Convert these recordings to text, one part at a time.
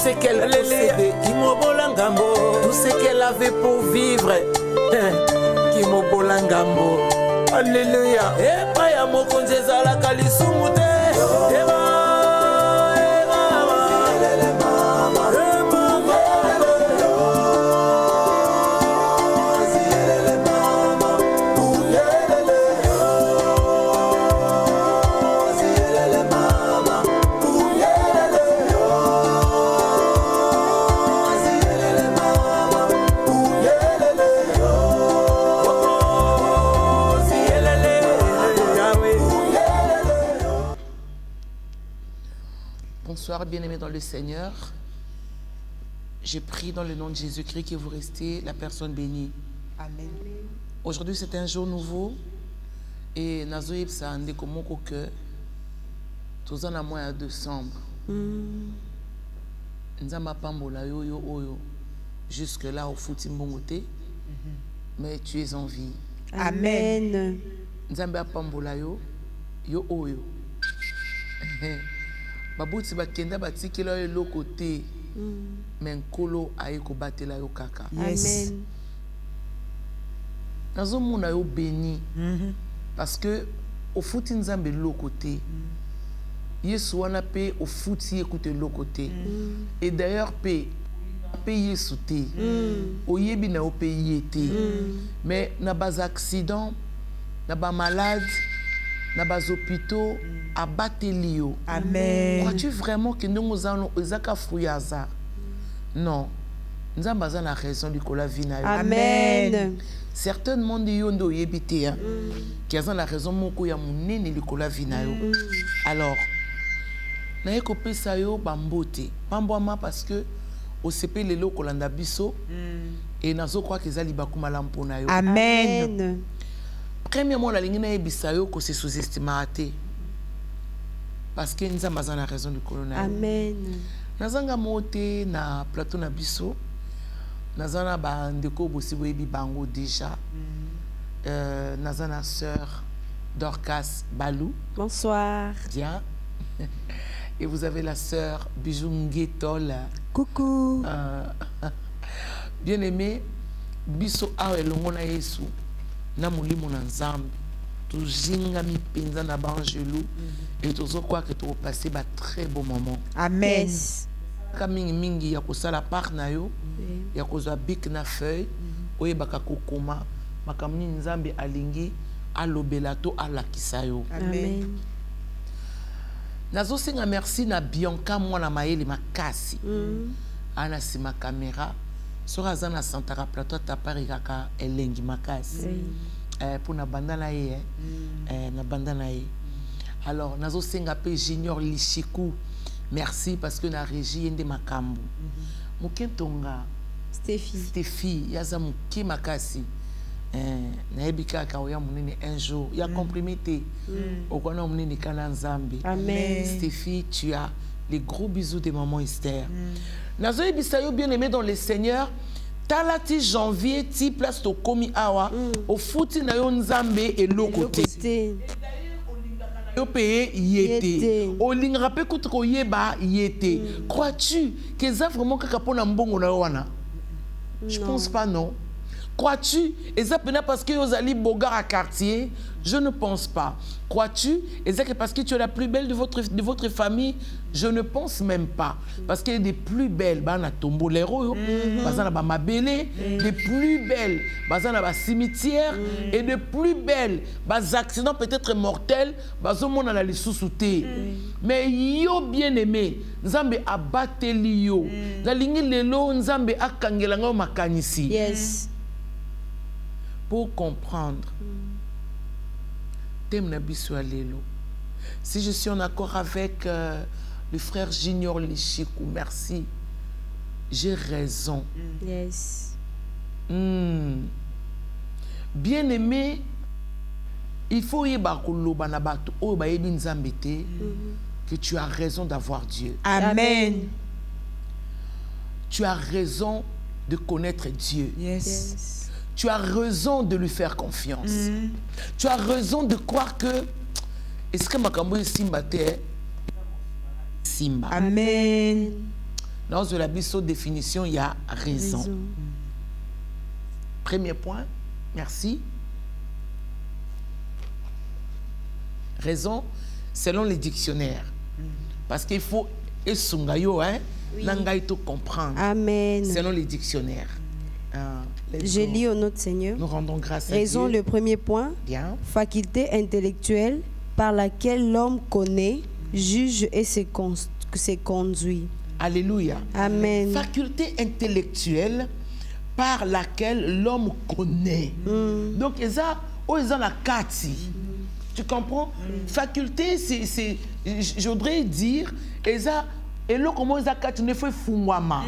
ce qu'elle possédait, tout ce qu'elle avait pour vivre, alléluia. Et pas ya mokonzi ezalaka lisumu te. Bonsoir, bien-aimés dans le Seigneur. Je prie dans le nom de Jésus-Christ que vous restez la personne bénie. Amen. Aujourd'hui, c'est un jour nouveau. Et Nazoïb, ça a un décomoko que tous en a moins de décembre. Nzamba pambola yo yo oyo. Jusque-là, au fouti mbongote. Mais tu es en vie. Amen. Nzamba pambola yo yo oyo. Babuti bakenda batikela yo eloko te mais nkolo aye kobatela yo kaka. Amen. Nazomona yo béni parce que au futi nzambe eloko te Yesu wana pe au futi écoute eloko te et d'ailleurs pe Yesu te oyebi na yo pe ye te mais na bas accident na ba malade na bas hôpitaux abateli yo. Amen. Crois-tu vraiment que nous allons ezaka fruyaza? Non. Nous avons la raison du kola vina. Amen. Certainement de yondo yebite hein. Qui a la raison moko ya munene le kola vina yo. Alors na yeko pesa yo bambote. Pambwama parce que au CP lelo kolanda biso et nazo croire que zali bakuma lampona yo. Amen. Premièrement la ligne na yebisa yo ko se sous-estimer. Parce que nous avons la raison du colonel. Amen. Nous avons monté na plateau na biso. Nous avons ndeko bosibo bango déjà. Nous avons la sœur Dorcas Balou. Bonsoir. Bien. Et vous avez la sœur Bijou Nguetol. Coucou. Bien aimé, biso awe longona Yesu. Na mulimo na nzambe. Tujinga mi penza na bangelou et tous quoi que tu vas passer un très beau moment. Amen. Kamingi mingi ya kosala part na yo ya kozwa bic na feuille oye baka kokoma makamni nzambe alingi alobela to alakisa yo. Amen. Nazo singa merci na Bianca mwana mayele makasi. Ana sima caméra sora zana santara plateau tapari kaka elengi makasi. Pour na bandana ye na bandana ye. Alors nazo senga pe junior Lichikou merci parce que na régie ende makambu mukentonga Stéphie yaza muki makasi na ebika ka oya munene un jour ya comprimé okona munene kana nzambe. Amen. Stéphie, tu as les gros bisous de maman Esther. Nazo ebisa yo bien aimé dans le Seigneur. Talati janvier ti place to komi awa au fouti na yo nzambe et lokote yo payé yete olinga pe kutko yeba yete. Crois-tu que ça vraiment kaka pona mbongo na yo wana? Je pense pas, non. Crois-tu? Et ça parce que vous allez bogar à quartier? Je ne pense pas. Crois-tu? Et ça parce que tu es la plus belle de votre famille? Je ne pense même pas. Parce qu'il y a des plus belles, bana tombo lero, bazana ba mabele, des plus belles, bazana ba cimetière, et de plus belles, bas accidents peut-être mortels, bazomo na la sous-souté. Mais yo bien aimé, nzambe abateli yo. Na lingi lelo nzambe akangelanga makanisi. Yes. Pour comprendre. Si je suis en accord avec le frère Junior Lichikou, merci. J'ai raison. Yes. Bien aimé, il faut que tu as raison d'avoir Dieu. Amen. Tu as raison de connaître Dieu. Yes. Tu as raison de lui faire confiance. Tu as raison de croire que est-ce que Makambo est Simba te Simba. Amen. Dans la biso définition, il y a raison. Premier point, merci. Raison, selon les dictionnaires. Parce qu'il faut esungayo, hein, langaito comprendre. Amen. Selon les dictionnaires. Je lis au nom de Seigneur. Nous rendons grâce à Raison, Dieu. le premier point. Bien. Faculté intellectuelle par laquelle l'homme connaît, juge et se conduit. Alléluia. Amen. Faculté intellectuelle par laquelle l'homme connaît. Donc, ils ont la kati. Tu comprends? Faculté, c'est, je voudrais dire, et là, comment ils ont ne fait fumwama.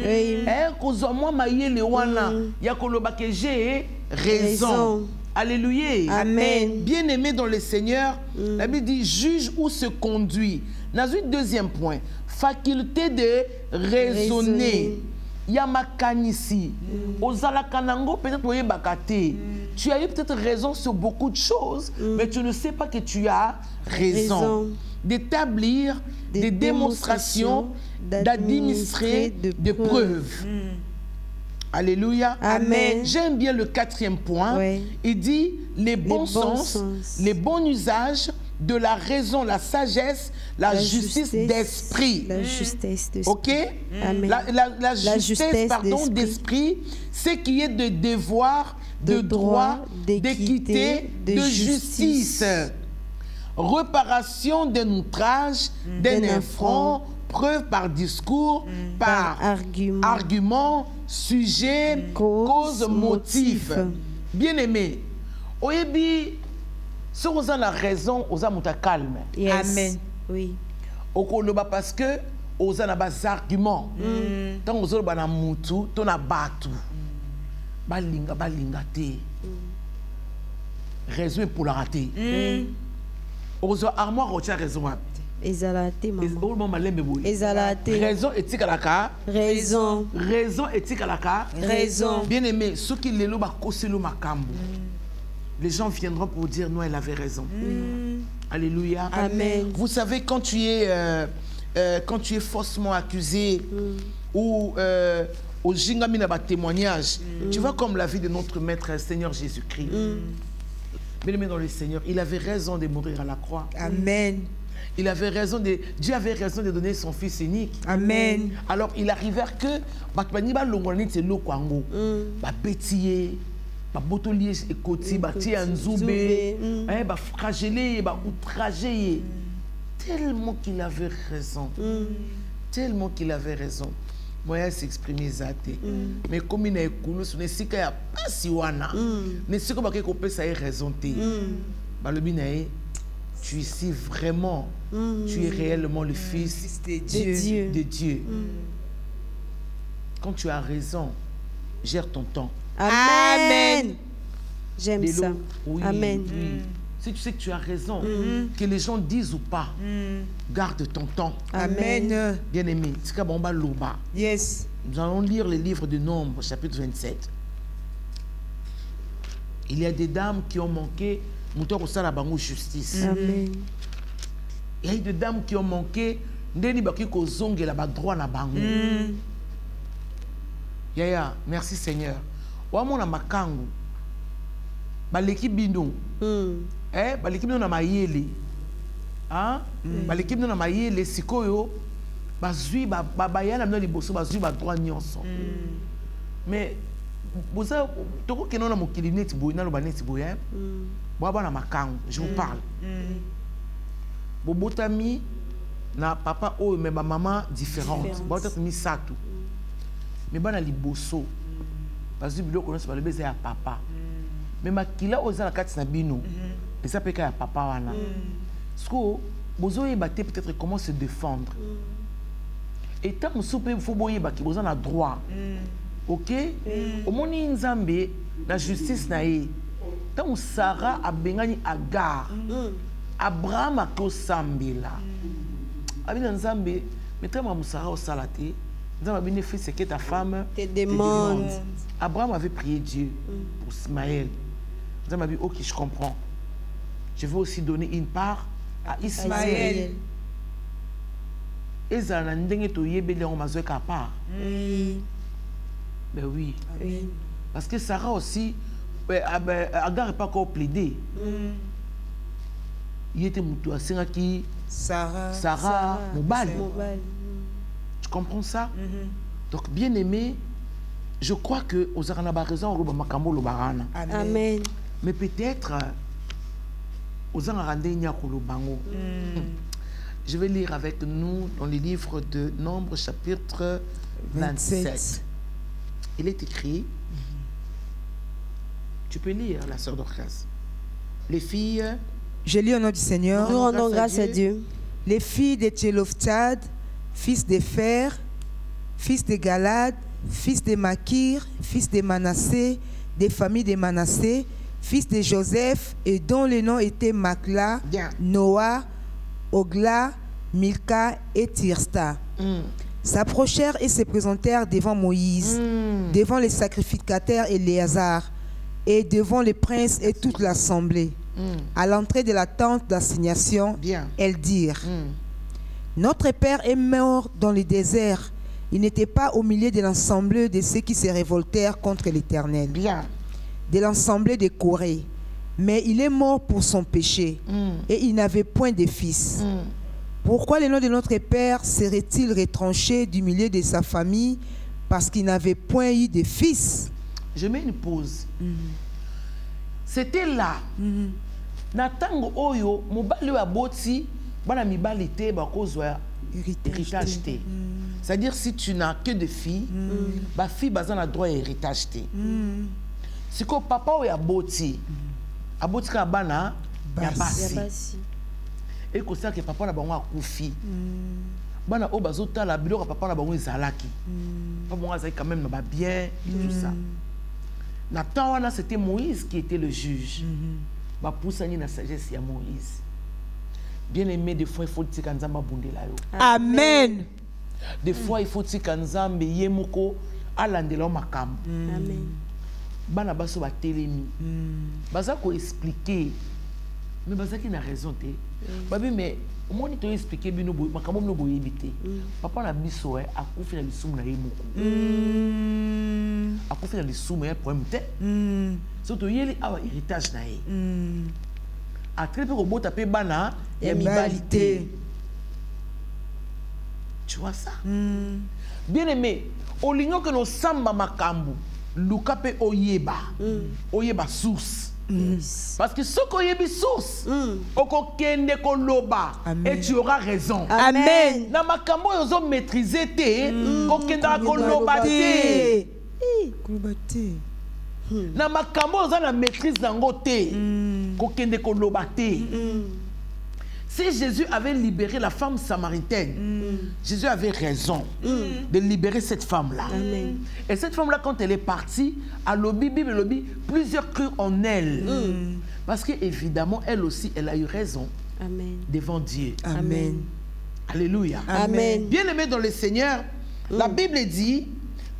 J'ai raison. Alléluia. Amen. Bien aimé dans le Seigneur, la Bible dit juge ou se conduit. Dans un deuxième point, faculté de raisonner. Il y a ma ici. Peut-être tu as eu peut-être raison sur beaucoup de choses, mais tu ne sais pas que tu as raison. D'établir des démonstrations, d'administrer des preuves. Alléluia. Amen. J'aime bien le quatrième point. Oui. Il dit les bons sens, les bons usages de la raison, la sagesse, la justice d'esprit. La justesse d'esprit. Ok? Amen. La justesse pardon, d'esprit, c'est qu'il y ait de devoir, de droit, d'équité, de justice. Réparation d'un outrage, d'un affront, preuve par discours, par argument, sujet, cause, motif. Bien aimé, oyebi, si vous avez la raison, vous avez calme. Yes. Amen. Oui. Parce que vous avez des arguments. Tant vous avez des moutu, vous avez batu. Balinga, balinga te. Raison pour la rater. Vous avez armoire, vous avez raison. Ezalate, maman. Ezalate. Raison éthique à la cas. Raison. Raison éthique à la cas. Raison. Bien aimé, ceux qui les loba koselo makambo. Les gens viendront pour dire non, elle avait raison. Alléluia. Amen. Vous savez, quand tu es faussement accusé ou au jingamina témoignage, tu vois comme la vie de notre maître Seigneur Jésus-Christ. Bien aimé dans le Seigneur, il avait raison de mourir à la croix. Amen. Il avait raison Dieu avait raison de donner son fils unique. Amen. Alors il arrivait que batmani ba longolani te lokwango ba betiye ba botolier ekoti ba tie nzube ba frageler ba outrager tellement qu'il avait raison. Tellement qu'il avait raison. Moi s'exprimer zate. Mais comme il est connu sur nesika ya pasi wana. Nesika ba ke ko pesa raison te. Ba lobi na tu es ici vraiment, tu es réellement le Fils de Dieu. Quand tu as raison, gère ton temps. Amen. J'aime ça. Oui, Amen. Oui. Si tu sais que tu as raison, que les gens disent ou pas, garde ton temps. Amen. Bien aimé, Yes. nous allons lire le livre de Nombres, chapitre 27. Il y a des dames qui ont manqué. Justice. Amen. Il y a des dames qui ont manqué. Droit na bango. Yaya, merci Seigneur. Wamona makangu. Baleki bino. Baleki bino na mayele. Hein? Baleki bino na mayele sikoyo. Bazui bayana na liboso bazui ba droit nyonso. Mais vous avez tout que nous avons kilineti boyna lo baneti boya. Baba na makangu, je vous parle. Bobotami na papa o mais ba maman différente. Bobotami misato. Mais bana liboso. Parce que biloko connaissent pas le baiser à papa. Mais makila oza na kati na bino. Et ça peut ya papa wana. Sko bozo yebate peut-être comment se défendre. Et tant que soupe faut boyer ba ki boza na droit. Ok? Au moni nzambe la justice na ye. Tant Sarah a bengani Agar, Abraham a kosambela. Abina nzambe, mais très mal Sarah au salate. Nzambe a bénéficié ce que ta femme te demande. Abraham avait prié Dieu pour Ismaël. Nzambe a dit ok, je comprends. Je vais aussi donner une part à Ismaël. ezala na ndenge toyebeli yango mazweka part. Ben oui. Parce que Sarah aussi, Agar n'est pas encore plaidé. Il était moutou à qui Sarah, Mobal. Tu comprends ça? Donc, bien aimé, je crois que aux Aranaba raison, Amen. Mais peut-être aux Aranandé Bango. Je vais lire avec nous dans les livres de Nombre, chapitre 27. Il est écrit, tu peux lire, la sœur Dorcas. Les filles... Je lis au nom du Seigneur. Nous rendons grâce à Dieu. Les filles de Tchélophthad, fils de Fer, fils de Galad, fils de Makir, fils de Manassé, des familles de Manassé, fils de Joseph, et dont les noms étaient Makla, Noah, Ogla, Milka et Tirsta. S'approchèrent et se présentèrent devant Moïse, devant les sacrificateurs Éléazar, et devant les princes et toute l'assemblée. À l'entrée de la tente d'assignation, elles dirent, notre père est mort dans le désert. Il n'était pas au milieu de l'ensemble de ceux qui se révoltèrent contre l'Éternel, de l'ensemble de Corée. Mais il est mort pour son péché, et il n'avait point de fils. Pourquoi le nom de notre père serait-il retranché du milieu de sa famille parce qu'il n'avait point eu de fils? Je mets une pause. C'était là. Natango oyo mobali wa boti bana mibali te bakozwa héritage te. C'est-à-dire si tu n'as que des filles, ba fille bazana droit héritage te. Si ko papa oya boti aboti ka bana ya basi. Et que ça que papa na bango akufi. Bana o bazota la biloko papa na bango ezalaki. Papa bango azali quand même na ba bien tout ça. Nathan, c'était Moïse qui était le juge. Bah poussani na sagesse ya Moïse. Bien aimé, des fois il faut dire kanzamba bundela yo. Amen. Des fois il faut dire kanzamba yemoko alandela makambo. Amen. Bana baso ba telemi. Baza ko expliquer. Mais baza qui na raison te. Babi mais au moins tu expliquer bino boy makambo no boy ebité. Papa na biso akufi na bisumu na yemoko. Akufi na bisumu ya problème te. Surtout yeli awa héritage na ye. A très peu robot tapé bana ya mibalité. Tu vois ça? Bien aimé, au lignon que nos samba makambu, lukape oyeba. Oyeba source. Parce que ce qu'on y a source, okokende koloba et tu auras raison. Amen. Na makambo yozo maîtriser te, kokenda koloba te. Na makambo yozo na maîtrise nango te, kokende koloba te. Si Jésus avait libéré la femme samaritaine, Jésus avait raison de libérer cette femme-là. Et cette femme-là, quand elle est partie, à l'obi, Bible lobby, plusieurs crurent en elle. Parce qu'évidemment, elle aussi, elle a eu raison devant Dieu. Amen. Alléluia. Amen. Bien aimé dans le Seigneur, la Bible dit,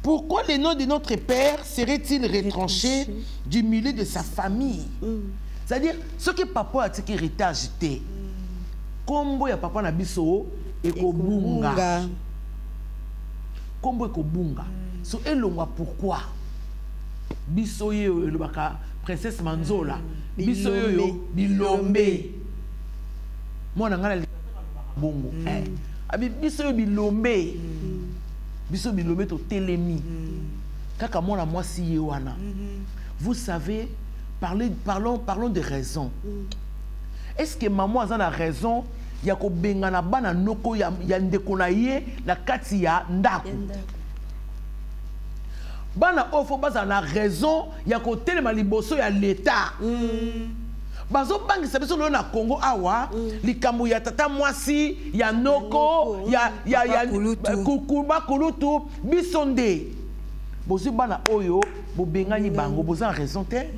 pourquoi le nom de notre Père serait-il retranché du milieu de sa famille? C'est-à-dire, ce que papa a dit héritage était. Kombo ya papa na biso ekobunga. Kombo ekobunga. So elongwa pourquoi? Biso yo elobaka princesse Manzola. Biso yo bilombe. Mwana ngana bongo. Abi biso yo bilombe. Biso bilombe to telemi. Kaka mwana mwasi ye wana. Vous savez, parlons de raison. Est-ce que maman a raison? Il y a bengana bana noko ya ndeko na ye na kati ya ndako. Bana ofo baza na raison ya ko telema liboso ya l'état. Bazo bangi sabiso na Congo awa likambo ya tata mwasi ya noko ya kukuba kulutu bisonde. Bozi bana oyo bo bengani bango boza raison te.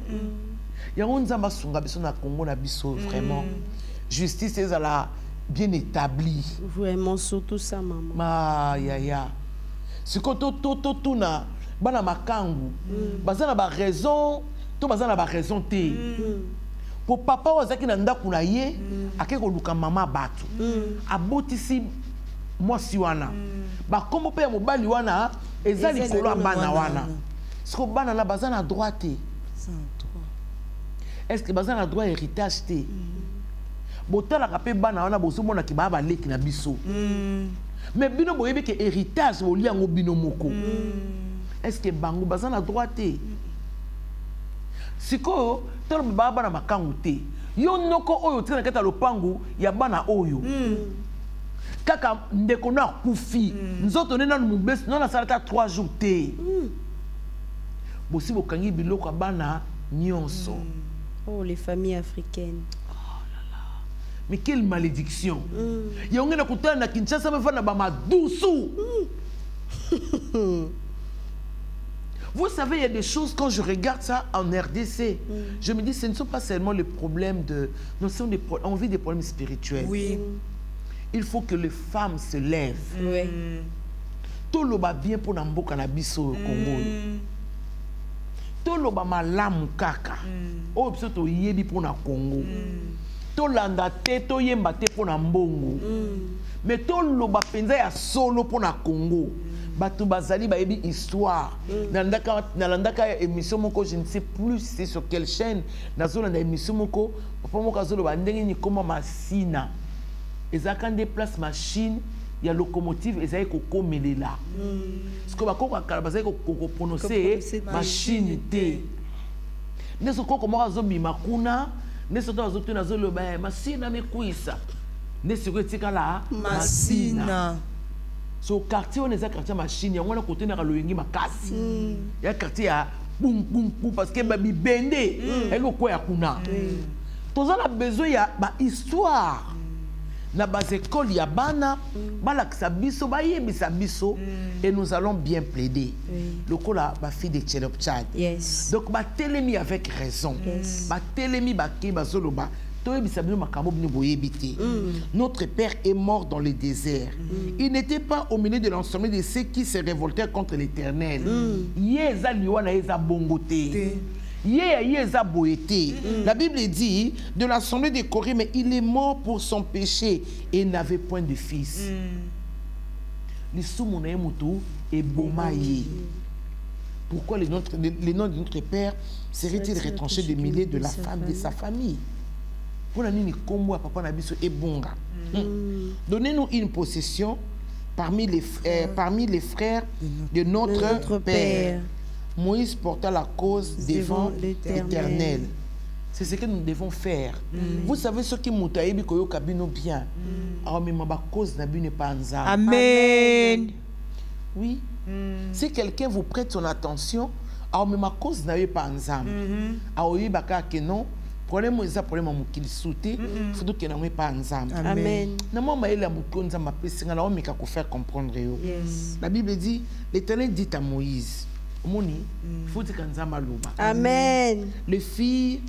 Il y a un zamba sunga biso na Congo na biso vraiment justice est la bien établie. Vraiment surtout ça maman. Ma ya. Ce que tout na bana makangu bazana ba raison to bazana ba raison te. Pour papa ozaki na ndaku na ye akeko luka mama batu. Abotisi moi si wana ba kombo pe mobali wana eza likolo ya bana wana siko bana na baza na droit te est-ce que baza na droit héritage te botalaka pe bana wana bozomona ki ba baleki na biso mais bino boyebi ke héritage oli yango bino moko est-ce que bango baza na droit te siko tolo ba bana makangu te yo noko oyo tina kata lopangu ya bana oyo kaka ndeko na kufi nzoto nena mubesi nona salata 3 jours te bosi bokangi biloko bana nyonso. Oh, les familles africaines. Mais quelle malédiction. Il y a un gars qui a Kinshasa me fait na doucou. Vous savez, il y a des choses, quand je regarde ça en RDC, je me dis, ce ne sont pas seulement les problèmes de... Non, on vit des problèmes spirituels. Oui. Il faut que les femmes se lèvent. Oui. Tout le monde bien pour Namboka na biso au Congo. Tout le monde malamu kaka. Oh, biso to yebi pour na Congo. To landa te to yemba te pour na mbongo. Mais tout le monde penza ya solo pour na Congo. Bato bazali ba yebi histoire. Nalandaka émission moko, je ne sais plus c'est sur quelle chaîne. Nazola na émission moko, papa moko zolo ba ndenge ni koma masina. Ezaka déplace machine, il y a locomotive ezali ko komelela. Parce que bako ka bazali ko prononcer machine te. Neso ko moko zobi makuna, neso to azoto na zolo ba masina mekuisa. Neso ko tikala masina. So quartier on est quartier machine, on a côté na loyengi makasi. Il y a quartier à boum boum boum parce que babi bendé, elle ko ya kuna. Tous on a besoin ya ba histoire. Na base école ya bana, balakisa biso ba yebisa biso et nous allons bien plaider. Le kola ba fille de Tchelopchad. Yes. Donc ba telemi avec raison. Ba telemi ba ke ba zoloba. Notre père est mort dans le désert. Il n'était pas au milieu de l'ensemble de ceux qui se révoltaient contre l'Éternel. La Bible dit de l'assemblée de Corée, mais il est mort pour son péché et n'avait point de fils. Pourquoi les noms de notre père seraient-ils retranchés des milliers de la femme de sa famille? Donnez-nous une possession parmi les frères de notre Père. Moïse porta la cause devant l'Éternel. C'est ce que nous devons faire. Vous savez ce qui m'a dit bien. Amen. Oui. Si quelqu'un vous prête son attention, ma cause n'a pas ensemble. Non. Problème est problème qu'il sauté, faut que nous pas ensemble. Amen. Faire comprendre. La Bible dit, l'Éternel dit à Moïse, faut que Amen. Les filles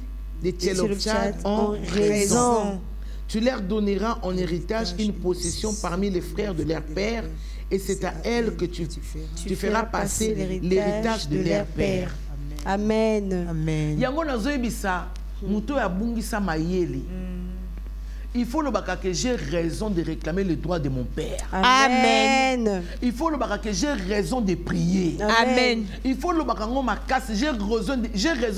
de Tchelopchad ont raison. Tu leur donneras en héritage une possession parmi les frères de leur père, et c'est à elles que tu feras passer l'héritage de leur père. Amen. Amen. Il faut le baka que j'ai raison de réclamer le droit de mon père. Amen. Il faut le baka que j'ai raison de prier. Amen. Il faut le baka ma casse, j'ai raison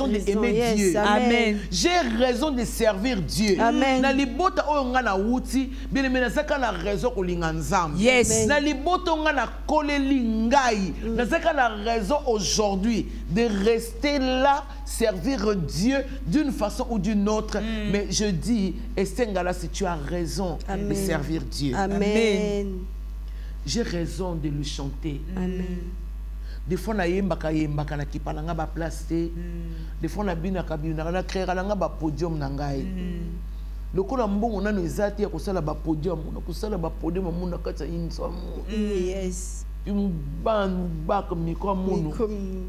d'aimer Dieu. Amen. J'ai raison de servir Dieu. Amen. Na libota o ngana wuti, bien mais na na raison ko linganzam. Yes. Na libota ngana koleli ngai. Na na raison aujourd'hui de rester là, servir Dieu d'une façon ou d'une autre. Mais je dis, Estengala, si tu as raison de servir Dieu. Amen. J'ai raison de lui chanter. Amen. Des fois, na yembaka na kipalanga ba place. Des fois, na bina kabina na créer na ba podium na ngai. Le ko na mbongo na ezati ya kosala ba podium, na kosala ba podium muna kata inso. Yes. Une bande comme micro mono.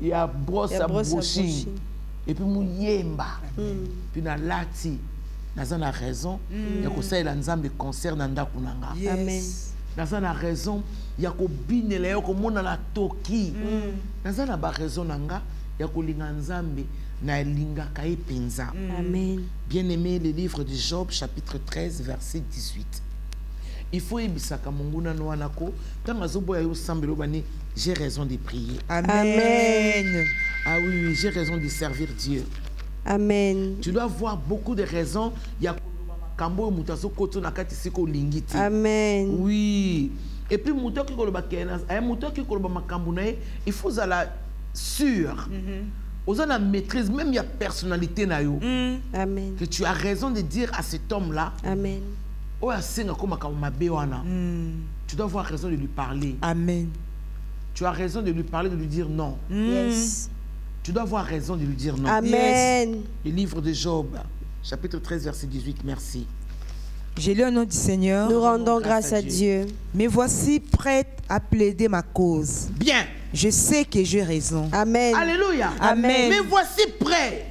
Il y a brosse à brushing. Et puis mou yemba. Puis na lati. Naza na raison. Ya ko sa nzambe concert na ndako nanga. Amen. Naza na raison. Ya ko binela ya ko mona na toki. Naza na ba raison nanga. Ya ko linga nzambe na linga ka epenza. Amen. Bien-aimé, le livre de Job, chapitre 13, verset 18. il faut ebisaka monguna no wanako tant azoboya yo sambelo bani j'ai raison de prier. Amen. Ah oui, j'ai raison de servir Dieu. Amen. Tu dois avoir beaucoup de raisons. Il y a kambo mutaso koto na kati siko lingiti. Amen. Oui. Et puis muto ki koloba kena, ay muto ki koloba makambo na il faut la sûr. Aux la maîtrise, même il y a personnalité na yo. Amen. Que tu as raison de dire à cet homme-là. Amen. Oh asenga ko makambo mabe wana. Tu dois avoir raison de lui parler. Amen. Tu as raison de lui parler, de lui dire non. Yes. Tu dois avoir raison de lui dire non. Amen. Le livre de Job, chapitre 13, verset 18, merci. J'ai lu au nom du Seigneur. Nous rendons grâce à Dieu. Me voici prête à plaider ma cause. Bien. Je sais que j'ai raison. Amen. Alléluia. Amen. Mais voici prêt.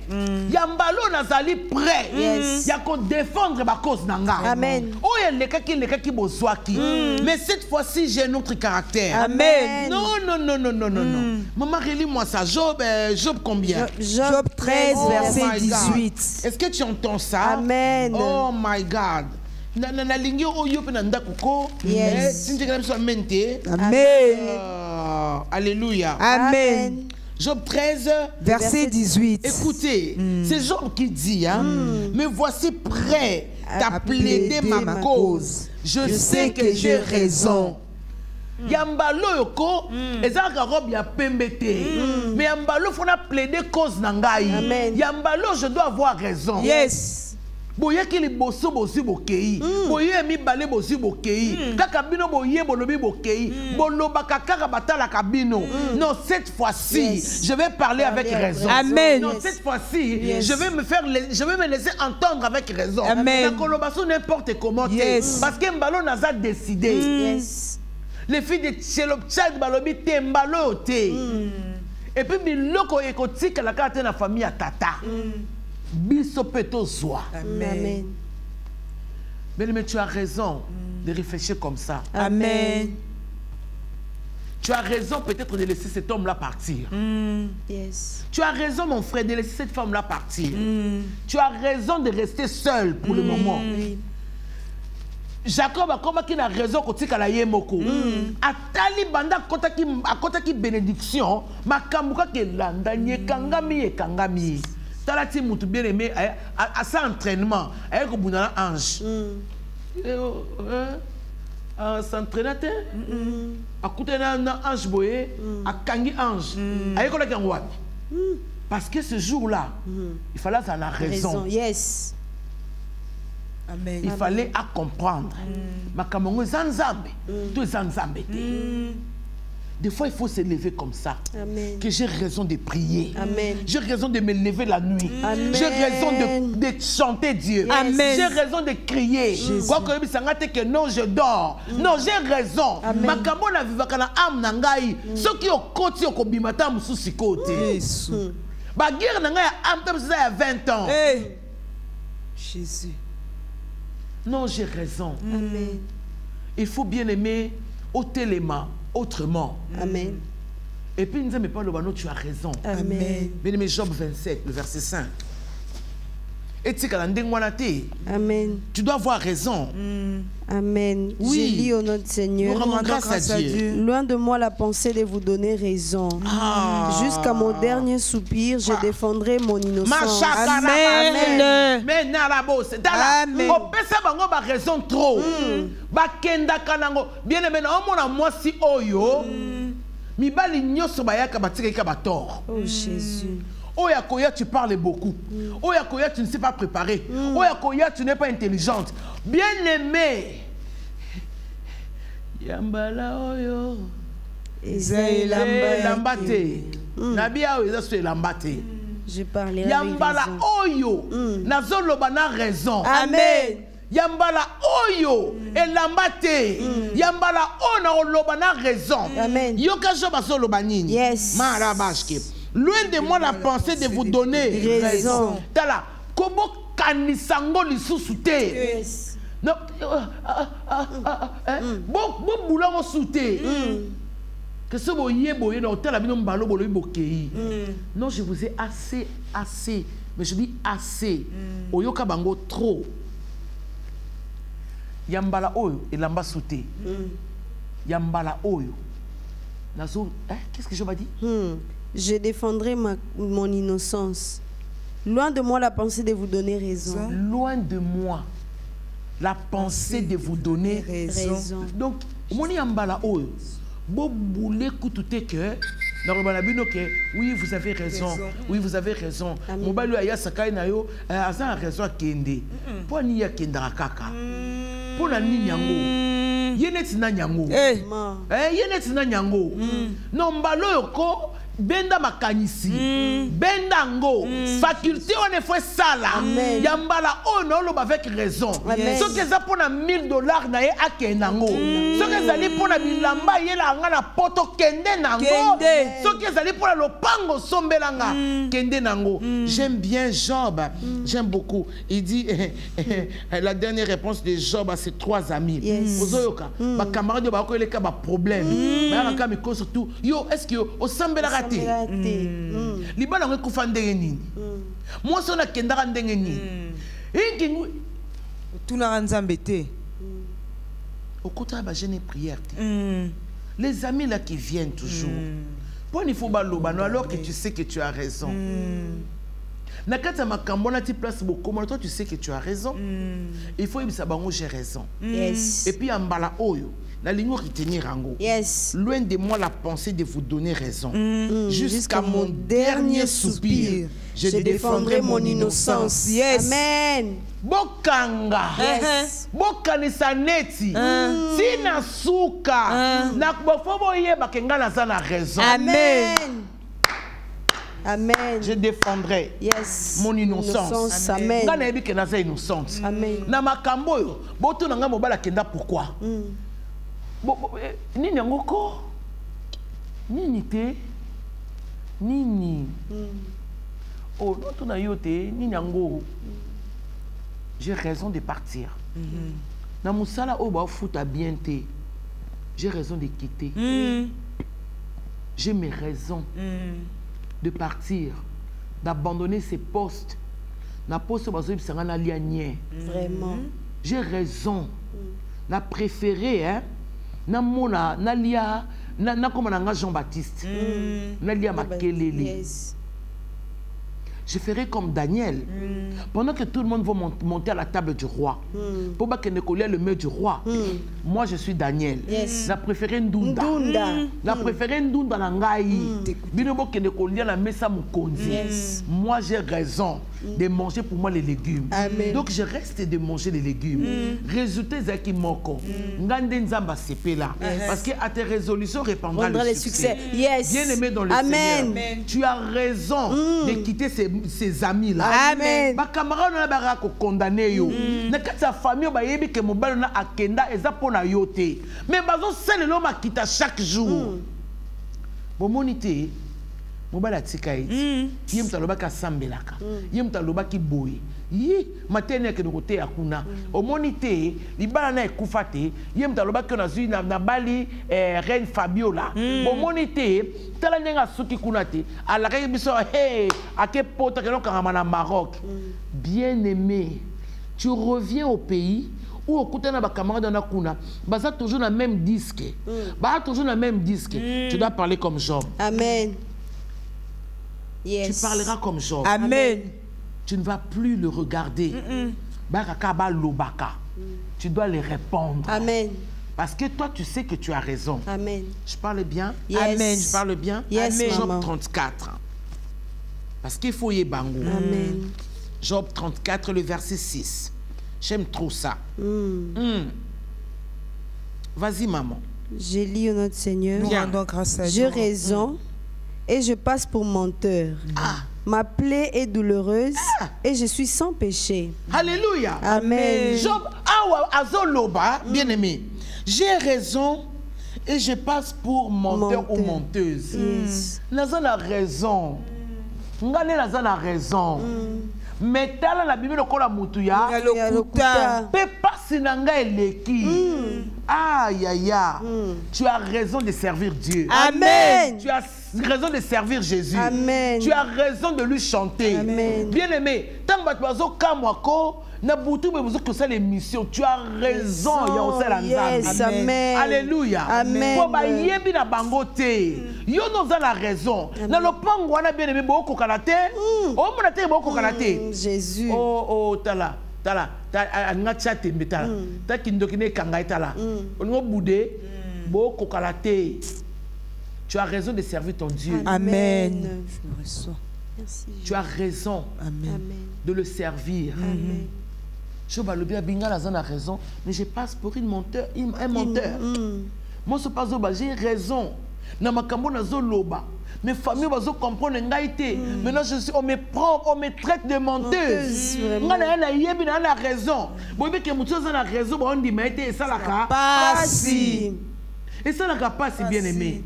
Yambalo nazali prêt. Yes. Yako défendre ma cause nanga. Amen. Oh lekaki bozwaki. Mais cette fois-ci j'ai un autre caractère. Amen. Non. Maman relis-moi ça. Job combien? Job 13, Oh verset my God. 18. Est-ce que tu entends ça? Amen. Oh my God. Na lingi oyo pe na ndakuko. Yes. Sinjekana biso amente. Amen. Alléluia. Amen. Job 13, Verset 18. écoutez, c'est Job qui dit, hein, mais voici prêt à plaider ma cause. cause. Je sais que j'ai raison. Yambalo yoko, ezaka robe ya pembete. Mais yambalo fona plaider cause nangai. Amen. Yambalo je dois avoir raison. Yes. Boye ki li boso bosi bokei. Boye mi bale bosi bokei. Kaka bino boye bolobi bokei. Boloba kaka batala kabino. Non, cette fois-ci, Yes. je vais parler avec raison. Amen. Non, Yes. cette fois-ci, Yes. je vais me laisser entendre avec raison. Amen. Na kolobaso n'importe comment. Yes. Parce que mbalo naza décidé. Yes. Les filles de Tchelopchad balobi te mbalo te. Et puis biloko ekotika la kate na famille à tata. Biso peto zwa. Amen. Mais tu as raison de réfléchir comme ça. Amen. Tu as raison peut-être de laisser cet homme-là partir. Yes. Tu as raison, mon frère, de laisser cette femme-là partir. Tu as raison de rester seul pour le moment. Oui. Jacob a comme qu'il a raison quand il a yemoko. Atali banda kota ki bénédiction, makamuka ke landa nye kangami. Talati mutu bien aimé à ça entraînement, avec au bout d'un ange. S'entraîner à côté d'un ange boye, à kangi ange. Avec quoi la wapi? Parce que ce jour-là, il fallait avoir la raison. Yes. Amen. Il fallait à comprendre. Makamongo zanzambe, tout zanzambe. Des fois, il faut se lever comme ça. Amen. Que j'ai raison de prier. Amen. J'ai raison de me lever la nuit. Amen. J'ai raison de chanter Dieu. Amen. J'ai raison de crier. Quoi que non, je dors. Non, j'ai raison. Makambo na vivaka na âme na ngai. Ceux qui ont côté au kobimata mususi côté. Jésus. Ba guerre na ngai âme comme ça il y a 20 ans. Hey. Jésus. Non, j'ai raison. Amen. Il faut bien aimer autrement. Amen. Et puis, nous n'aimons pas le bano, tu as raison. Amen. Bien aimé, Job 27, le verset 5. Et Amen. tu dois avoir raison. Amen. Oui. J'ai dit au nom du Seigneur. Nous rendons grâce à Dieu. Loin de moi la pensée de vous donner raison. Ah. Jusqu'à mon dernier soupir, je défendrai mon innocence. Amen. Mais narabo, c'est là. Amen. On peut savoir ba raison trop. Ba kenda kanango. Bien aimé, on mona moi si oyo. Mi bali nyoso ba yaka batika ka bator. Oh Jésus. Oya Koya, tu parles beaucoup. Oya Koya, tu ne sais pas préparer. Oya Koya, tu n'es pas intelligente. Bien aimé. Yambala oyo. Esaïe Lambate. Nabia oyo, ça lambate. Je parlerai Yambala avec raison. oyo. Nazolo bana raison. Amen. Yambala oyo. Elambate. Yambala ono lobana raison. Amen. Yoka joba solo banini. Yes. Marabashke. Loin de moi la pensée de vous donner raison. Tala, kobo kanisango lisusu te. Yes. Non, bon boulango souté. Que ce boye boye dans tel abino mbalo bolo ibokei. Non, je vous ai assez, mais je dis assez. Oyoka bango trop. Yambala oyo elamba sauté. Yambala oyo. Nazo, qu'est-ce que Job a dit? Je défendrai mon innocence. Loin de moi la pensée de vous donner raison. Loin de moi la pensée de vous donner raison. Donc, moni yambala oyo. Bo boule koutoute que oui, vous avez raison. Oui, vous avez raison. Mobile aya sakai na yo, asa raison kende. Po ni ya kendara kaka. Po na ni nyango. Yene tina nyango. Yene tina nyango. Non mbalo yoko benda makanisi. Benda ngo. Faculté on est fait sala. Yambala ono lo avec raison. Ce que ça pour na $1000 na ye akenango. Ce que ça li pour na bilamba yela nga na poto kende nango. Ce que ça li pour le pango sombelanga kende nango. J'aime bien Job. J'aime beaucoup. Il dit la dernière réponse de Job à ses 3 amis. Ozoyoka ba camarade ba ko le ka ba problème. Ba ka mi ko surtout yo est-ce que au sambela libala ngwe kufandenge nini moi sona kendaka ndenge nini ingi tuna nzambe te okota ba jeune prière les amis là qui viennent toujours pour il faut baloba alors que tu sais que tu as raison nakata makambo na ti place beaucoup toi tu sais que tu as raison il faut ibisa bango j'ai raison et puis ambala oyo la ligne retenir ango. Loin de moi la pensée de vous donner raison. Jusqu'à mon dernier soupir, je défendrai mon innocence. Amen. Bokanga. Bokanisa neti. Sina suka. Na bofobo yeba kenga na sana raison. Amen. Amen. Je défendrai mon innocence. Amen. Nga na yebi ke na za innocence. Amen. Na makambo yo, boto na nga mobala kenda pourquoi? Nini ngoko nini te nini oh l'autre na yote nini ngo j'ai raison de partir na musala o ba futa bien te j'ai raison de quitter j'ai mes raisons de partir d'abandonner ces postes na poste bazo bisanga na lianie vraiment j'ai raison na préféré hein na mona na lia na comme na Jean-Baptiste na lia makelele je ferai comme Daniel pendant que tout le monde va monter à la table du roi pour pas que ne coller le mur du roi moi je suis Daniel la préférée Ndunda la préférée Ndunda na ngai bino bo que ne coller la mesa mukonzi moi j'ai raison de manger pour moi les légumes donc je reste de manger les légumes résultat zaki moko ngande nzamba sepela parce que à tes résolutions répandra le succès bien aimé dans le Seigneur tu as raison de quitter ces amis là amen ba camarade na ba ko condamner yo na kata famille ba yebi ke mobalo na akenda eza pona yote mais bazo selelo makita chaque jour bon monité mobala tika eti yem taloba ka sambelaka yem taloba ki boye yi matene ke côté akuna o monité libala na ekufa te yem taloba ke na zui na bali reine Fabiola bon monité tala nyenga suki kuna te ala ke biso ake pota ke no kangama na Maroc bien aimé tu reviens au pays où okutana ba camarade na kuna baza toujours na même disque ba toujours na même disque tu dois parler comme Job amen. Tu parleras comme Job. Amen. Tu ne vas plus le regarder. Tu dois les répondre. Amen. Parce que toi, tu sais que tu as raison. Amen. Je parle bien? Amen. Je parle bien? Yes, Job maman. 34. Parce qu'il faut y bango. Amen. Job 34, le verset 6. J'aime trop ça. Vas-y, maman. Je lis au nom du Seigneur. Nous rendons grâce à Dieu. J'ai raison et je passe pour menteur. Ma plaie est douloureuse et je suis sans péché. Alléluia. Amen. Job, azoloba, bien aimé. J'ai raison et je passe pour menteur ou menteuse. Yes. Nazana raison. Ngane nazana raison. Mais tala la Bible kola mutuya. Pepa sinanga eleki. Aïe aïe aïe. Tu as raison de servir Dieu. Amen. Tu as raison de servir Jésus. Amen. Tu as raison de lui chanter. Amen. Bien-aimé, tant que tu as l'émission, tu as raison. Yes, amen. Alléluia. Amen. Pour yebi na bangote. Yo nous a la raison. Na lo pango wana bien-aimé boko kanate. O monate boko kanate. Jésus. Oh tala. Tala, anga chate mbetala. Ta kindokine kanga etala. Ongo boudé, bo kokalate. Tu as raison de servir ton Dieu. Amen. Je le reçois. Merci. Tu as raison de le servir. Amen. Je vais le bien binga la zone a raison, mais je passe pour un menteur. Moi ce pas j'ai raison. Na makambo na zo loba. Mes familles vont comprendre ngaïté. Maintenant, on me prend, on me traite de menteuse. On a raison. Bon, mais que mutuo a raison, on dit mais et ça la capacité. Et ça la capacité bien aimé.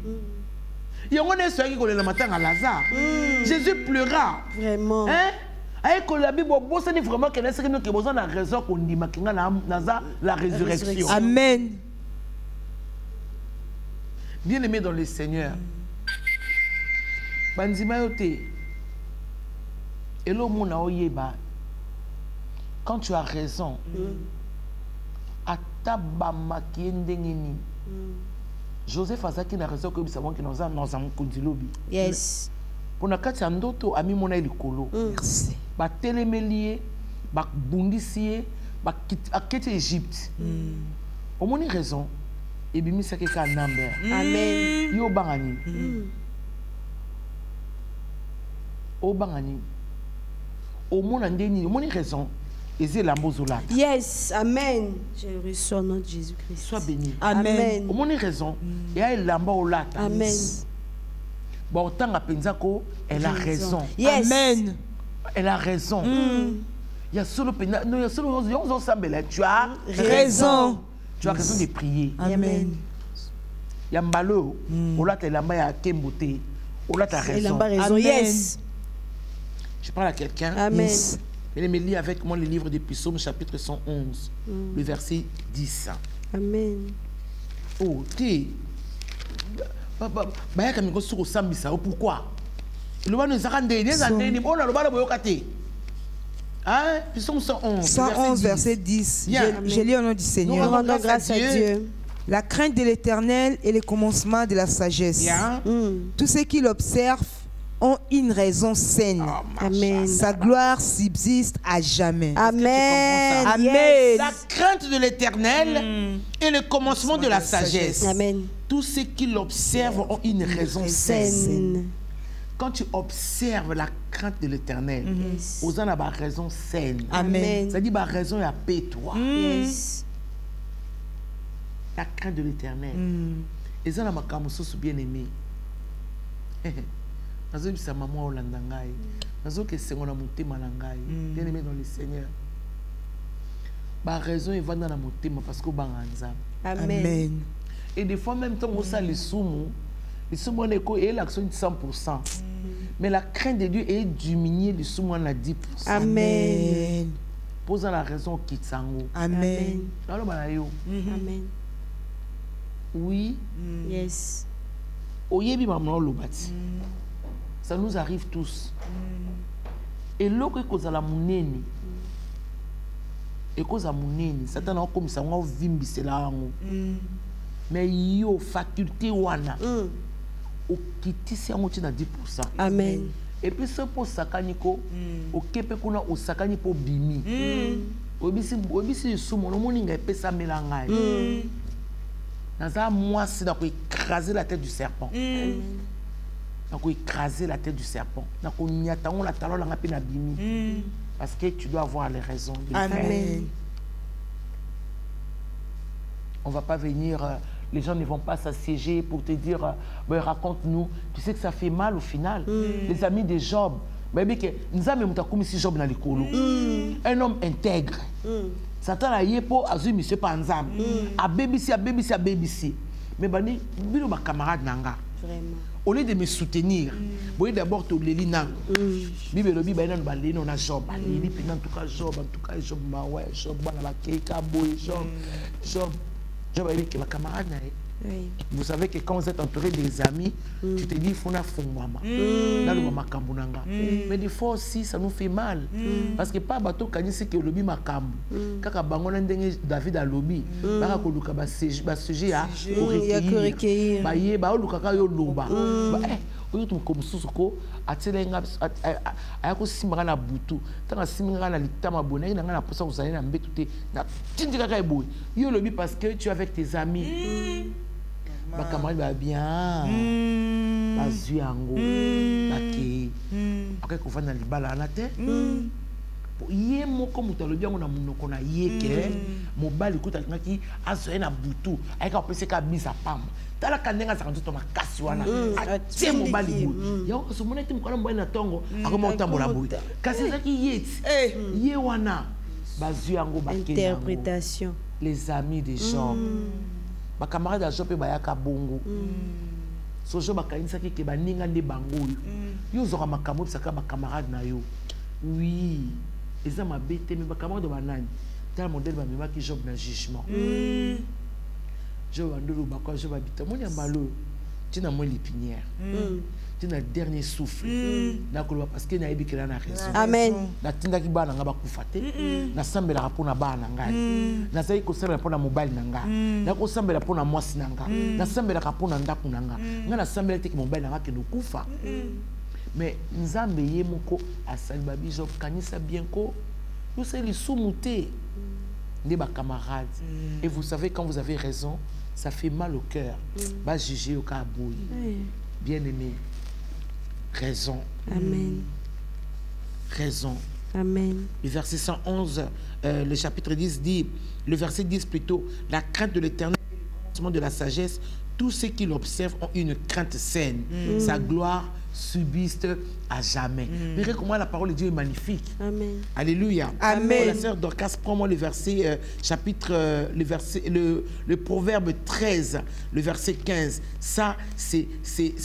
Il y a un soir qui connaît le matin à Lazare. Jésus pleura. Vraiment. Hein? Avec la Bible, bon, ça dit vraiment que nous avons besoin de la raison qu'on dit la résurrection. Amen. Bien aimé dans le Seigneur. Banzima yote. Elo mona oyeba. Quand tu as raison, ataba makiendengeni. Joseph Azaki na raison que nous savons que nous avons kondilobi. Yes. Pour na kati ndoto ami mona likolo. Merci. Ba telemelie, ba bundisier, ba akete Égypte. Omoni raison. Et bimi sakeka number. Amen. Yo bangani. Au bangani, au monde ndeni, mon raison, et lambozola. Yes, amen. Je reçois au nom de Jésus-Christ. Sois béni. Amen. Au monde raison, et elle lambolata. Amen. Bon, tant à Penzako, elle a raison. Yes. Amen. Elle a raison. Il y a solo pena, non, il y a solo tu as raison. Tu as raison de prier. Amen. Il y a mbalo, ola te lamba ya kembote, ola ta raison. Raison. Yes. Je parle à quelqu'un. Amen. Venez me lire avec moi le livre des Psaumes, chapitre 111, le verset 10. Amen. Oh, t'es. Pourquoi? Le roi nous a rendu des années, on a le bas de Boyokate. Hein? Psaume 111. 111, verset 10. Je lis au nom du Seigneur. Nous rendons grâce à Dieu. La crainte de l'Éternel est le commencement de la sagesse. Tous ceux qui l'observent ont une raison saine. Amen. Sa gloire subsiste à jamais. Amen. Amen. La crainte de l'Éternel est le commencement de la sagesse. Amen. Tous ceux qui l'observent ont une raison saine. Quand tu observes la crainte de l'Éternel, aux gens ont raison saine. Amen. Ça dit ma raison est à paix toi. Yes. La crainte de l'Éternel. Et ça n'a pas bien aimé. Nazo bisa maman olanda ngai. Nazo ke sengo na motema na ngai. Bien aimé dans le Seigneur. Ba raison est vanda na motema parce que banga nzambe. Amen. Et des fois même temps on ça les sumu on est et l'action de 100%. Mais la crainte de Dieu est diminuée le sumu à 10%. Amen. Posant la raison kitsango. Amen. Alors balayo. Amen. Oui. Yes. Oyebi maman lobati. Ça nous arrive tous. Et l'autre est cause à la mouneni. Et cause à mouneni. Satan a comme ça, on vimbi c'est là. Mais il y a faculté wana. Au kiti c'est en 10%. Amen. Et puis ce pour sakaniko, au kepe kuna au sakani pour bimi. Obisi sumo no moninga epesa melangai. Naza moi c'est donc écraser la tête du serpent. Donc écraser la tête du serpent. Donc on y attend la talon la peine abîmée. Parce que tu dois avoir les raisons. Amen. On va pas venir, les gens ne vont pas s'assiéger pour te dire, raconte-nous. Tu sais que ça fait mal au final. Les amis de Job, nous avons si Job dans les colos. Un homme intègre. Satan a yé pour azui monsieur Panzam. A BBC. Mais bani, bino ma camarade nanga. Vraiment. Au lieu de me soutenir, vous d'abord te les lina. Bible le Bible on balé on a Job, il dit en tout cas Job ma ouais Job bana la keika boy Job. Job avec ma camarade Oui. Vous savez que quand vous êtes entouré des amis, tu te dis il faut na fongwama. Dans le makambu nanga. Mais des fois aussi ça nous fait mal parce que pas bateau kanisi que lobi makambu. Kaka bango na ndenge David a lobi. Baka ko luka ba sujet à recueillir. Ba ye ba luka ka yo loba. Oyo tu comme susuko atelenga ayako simanga na butu. Tanga simanga na litama bonai na na posa uzali na mbetu te. Na tindika ka eboy. Yo lobi parce que tu es avec tes amis. Ma camarade va bien, ma zuango, ma ke, après qu'on va dans les balles à la tête. Yé mo comme tu le bien on a mon qu'on a yé que mon bal écoute à qui a zoé na butu, avec un peu c'est qu'à bisa pam. T'as la canenga ça quand tu tombes kasuana, tiens mon bal écoute. Y'a ce moment tu me connais moi na tongo, à comment t'as mon abou. Kasi ça qui yé, yé wana, ma zuango ba ke. Interprétation. Les amis des gens. Ma camarade a chopé bayaka bongo. Sojo bakanisa ki ba ninga nde bango. Yo zora makamo saka ba camarade na yo. Oui. Eza ma bête mais ba camarade ba nani. Tel modèle ba mema ki job na jugement. Je wandolo ba ko je ba bita mo nyambalo. Tina mo lipinière. Tina dernier souffle. Na ko parce que na ebikela na raison. Amen. Na tinda ki bana nga ba kufate. Na sambela rapona bana ngai. Na sai ko sambela pona mobile nanga. Na ko sambela pona mwasi nanga. Na sambela kapona ndaku nanga. Nga na sambela teki mobile nanga ke no kufa. Mais nzambe ye moko asali ba biso kanisa bien ko. Nous c'est les sous-moutés. Des camarades. Et vous savez quand vous avez raison, ça fait mal au cœur. Va juger au cas boui. Bien-aimé. Raison. Amen. Raison. Amen. Le verset 111, le chapitre 10 dit, le verset 10 plutôt, la crainte de l'Éternel est le commencement de la sagesse. Tous ceux qui l'observent ont une crainte saine. Sa gloire subsiste à jamais. Verrez comment la parole de Dieu est magnifique. Amen. Alléluia. Amen. La sœur Dorcas, prends-moi le verset, le proverbe 13, le verset 15. Ça, c'est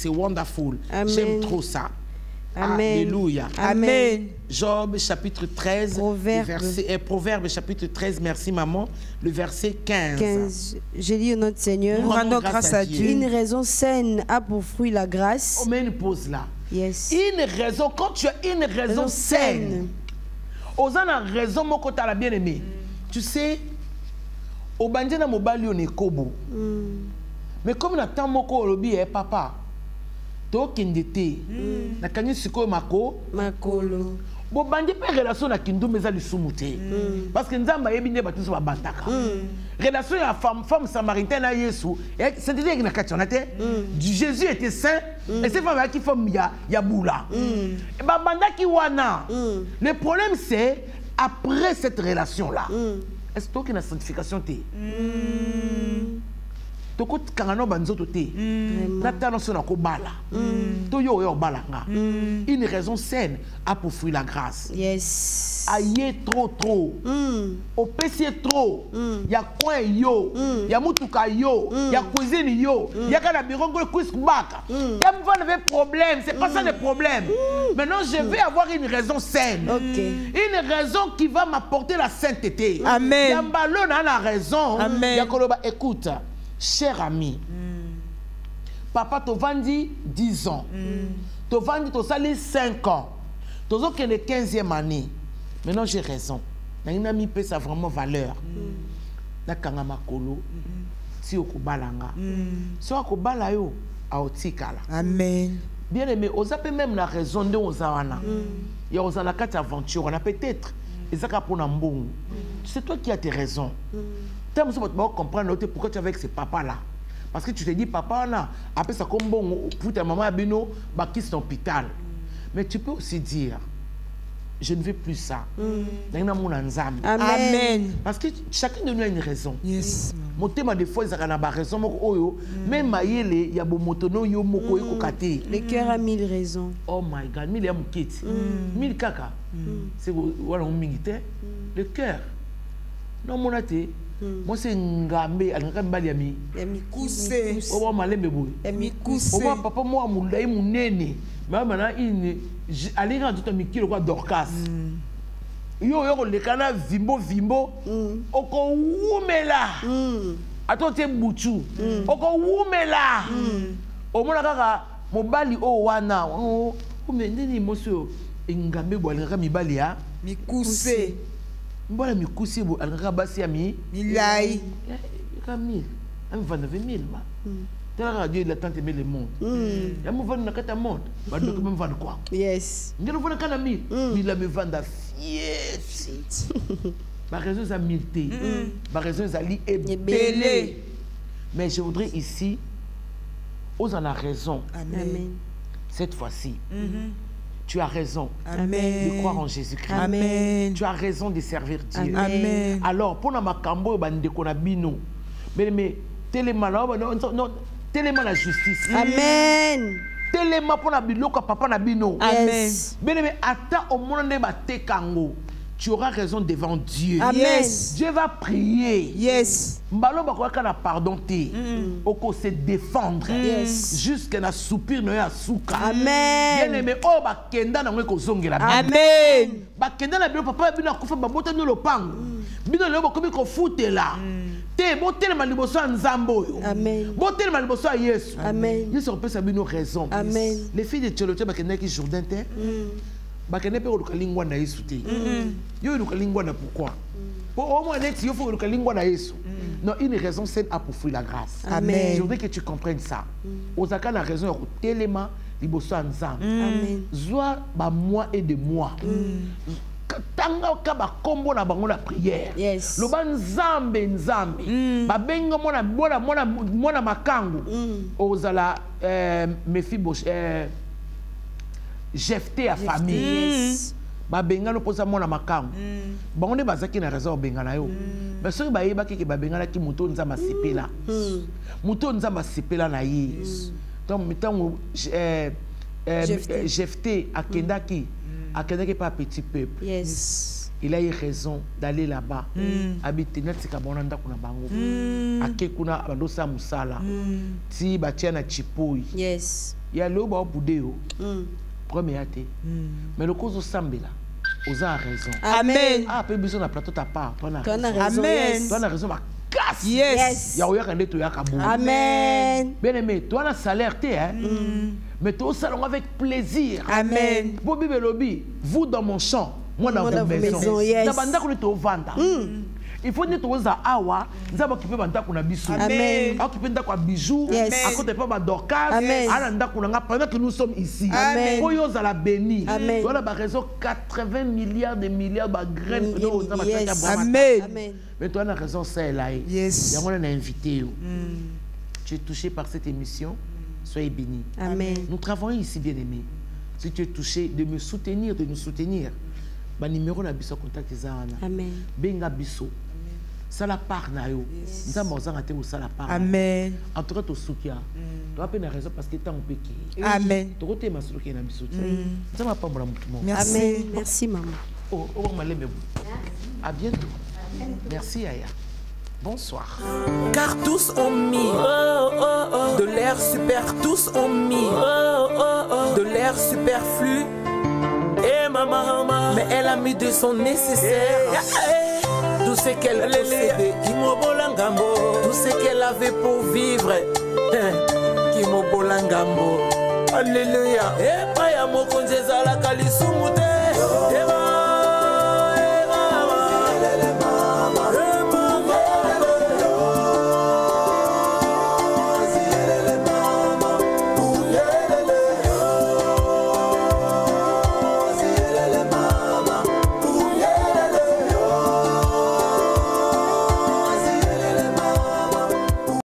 wonderful. J'aime trop ça. Amen. Alléluia. Amen. Job chapitre 13, Proverbe chapitre 13, merci maman, le verset 15. J'ai dit au nom du Seigneur, Nous rendons grâce à Dieu. Une raison saine a pour fruit la grâce. On met une pause là. Yes. Une raison, quand tu as une raison saine, aux gens ont raison, mon côté la bien aimé. Tu sais, au bandit na mobali on est kobo. Mais comme na tant moko olobi est papa. To kindete. Na kanyi siko mako makolo. Bo bandi pe relation na kindu meza lisumuté. Parce que nzamba yebine batuso ba bataka. Relation ya femme samaritaine à Yesu, c'est-à-dire na kationate. Jésus était saint et cette femme qui femme ya boula. Et ba banda ki wana. Le problème c'est après cette relation là. Est-ce que tu as une sanctification té? Toko kangano banzoto te. Natano sona ko bala. To yo balanga. Une raison saine a pour fruit la grâce. Yes. Aïe trop. Au PC trop. Ya coin yo. Ya mutuka yo. Ya cuisine yo. Ya kana birongo kuis kubaka. Ya mva avait problème, c'est pas ça le problème. Maintenant je vais avoir une raison saine. Une raison qui va m'apporter la sainteté. Amen. Ya mbalo na la raison. Amen. Ya koloba écoute. Cher ami, papa te vendit 10 ans, te vendit ton salaire 5 ans, tu as que le 15e année. Maintenant j'ai raison. N'a mis ça vraiment valeur. Na kanga makolo, si okubalanga, si okubala yo a otikala. Amen. Bien aimé, on a même la raison de ozawana. Il y a osala quatre aventure, on a peut-être. Et ça pour n'ambon. C'est toi qui as tes raisons. Tu vas comprendre pourquoi tu es avec ce papa-là. Parce que tu te dis, papa, là, après ça, comme bon, pour ta maman, Abino, bah, qui est en hôpital. Mais tu peux aussi dire, je ne veux plus ça. Amen. Parce que chacun de nous a une raison. Yes. Mon thème, des fois, il y a une raison. Même il y a des motono, il y a le cœur a 1000 raisons. Oh my God, 1000 mouketi. 1000 kaka. C'est voilà, le cœur. Non, mon athée. Moi c'est ngambe alingamba yami Kousé oba malembe boy kousé oba papa moi mulai munene mama na ini alinga tout mikilo kwa Dorcas yo lekana vimbo oko umela ato tie butu oko wumela omona kaka mobali o wana o mendeni moso engambe bo alaka mibali ya mikuse mbona mikuse bo alaka basi ya milai kamil ami vanda 20 ma tala Dieu il a tant aimé le monde ya mo vanda nakata monde ba donc même vanda quoi Yes. ngelo vanda kana mil il a me vanda fies ba raison ça milté ba raison ça li ebelé mais je voudrais ici aux en a raison. Amen. Cette fois-ci tu as raison Amen. de croire en Jésus-Christ. Amen. Tu as raison de servir Dieu. Amen. Alors, pour ma cambo, mais tellement la justice. Amen. Tellement pour la biloko papa na bino. Amen. Mais attends au monde de te kango. Tu auras raison devant Dieu. Amen. Yes. Dieu va prier. Yes. Mbalo bakoka na pardon te. Oko se défendre. Yes. Jusqu'à na soupir no ya suka. Amen. Bien aimé, oh bakenda na ngwe ko zongela. Amen. Bakenda na bino papa bino akufa babota no lopango. Bino lelo bakomi ko futela. Te botelema liboso ya Nzambe oyo. Amen. Botelema liboso ya Yesu. Amen. Yesu opesa bino raison. Amen. Les filles de Tchéloté bakenda ki Jourdain te. Bakende pe oluka lingwa na Yesu te. Yo oluka lingwa na pourquoi? Pour au moins net yo faut oluka lingwa na Yesu. Non, une raison c'est à pourfuir la grâce. Amen. Je voudrais que tu comprennes ça. Ozaka na raison ya telema liboso ya Nzambe. Amen. Zwa ba moi et de moi. Tanga ka ba kombo na bango la prière. Yes. Lo ba Nzambe ba benga mona makangu. Ozala Mephibosh Jephté à famille. Ba benga no posa mona makangu. Bango ne bazaki na raison benga na yo. Mais soki ba yeba ki ba benga na ki muto Nzamba sepela. Muto Nzamba sepela na ye. Donc mitango Jephté akendaki pas petit peuple. Yes. Il a eu raison d'aller là-bas. Habiter netika bonanda kuna bango. Akekuna abandosa musala. Ti batia na chipoi. Yes. Ya lo ba budeo. Premier até. Mais le cause sambela. Osa raison. Amen. Ah pe biso na plateau ta part. Tu as raison. Amen. Yes. Tu as raison ma casse. Yes. Ya oya kande to ya kabu. Amen. Bien aimé, toi na salaire te hein. Mais toi au salon avec plaisir. Amen. Bobi Belobi, vous dans mon champ, moi dans vos maisons. Yes. Dabanda ko to vanda. Il faut que tu za awa, nzaba occuper banda ko na biso. Amen. Occuper nda ko bijou, Yes. à côté pas ba dorcas, Amen. ala nda ko nga pendant que nous sommes ici. Amen. Koyo za la béni. Amen. Voilà ba raison 80 milliards de milliards ba graines que nous za ba Yes. taka boire. Amen. Amen. Mais toi, on a raison, c'est là. Yes. Et on a invité. Tu es touché par cette émission, soyez béni. Amen. Nous travaillons ici, bien aimé. Si tu es touché, de me soutenir, de nous soutenir. Ma numéro na biso contact ezana. Amen. Benga biso. Ça la part na yo. Nous avons raté où ça la part. Amen. En tout cas, tu soutiens. Tu as une raison parce que tu as un peu qui. Amen. Tu as ma soutien na biso. Ça va pas mon Merci. Amen. Merci, maman. Oh, oh, à bientôt. Merci, Aya. Bonsoir. Car tous ont mis de l'air super, tous ont mis de l'air superflu. Et maman, mais elle a mis de son nécessaire. Tout ce qu'elle possédait, tout ce qu'elle avait pour vivre. Alléluia. Et pas ya mokonzeza la kalisumu te.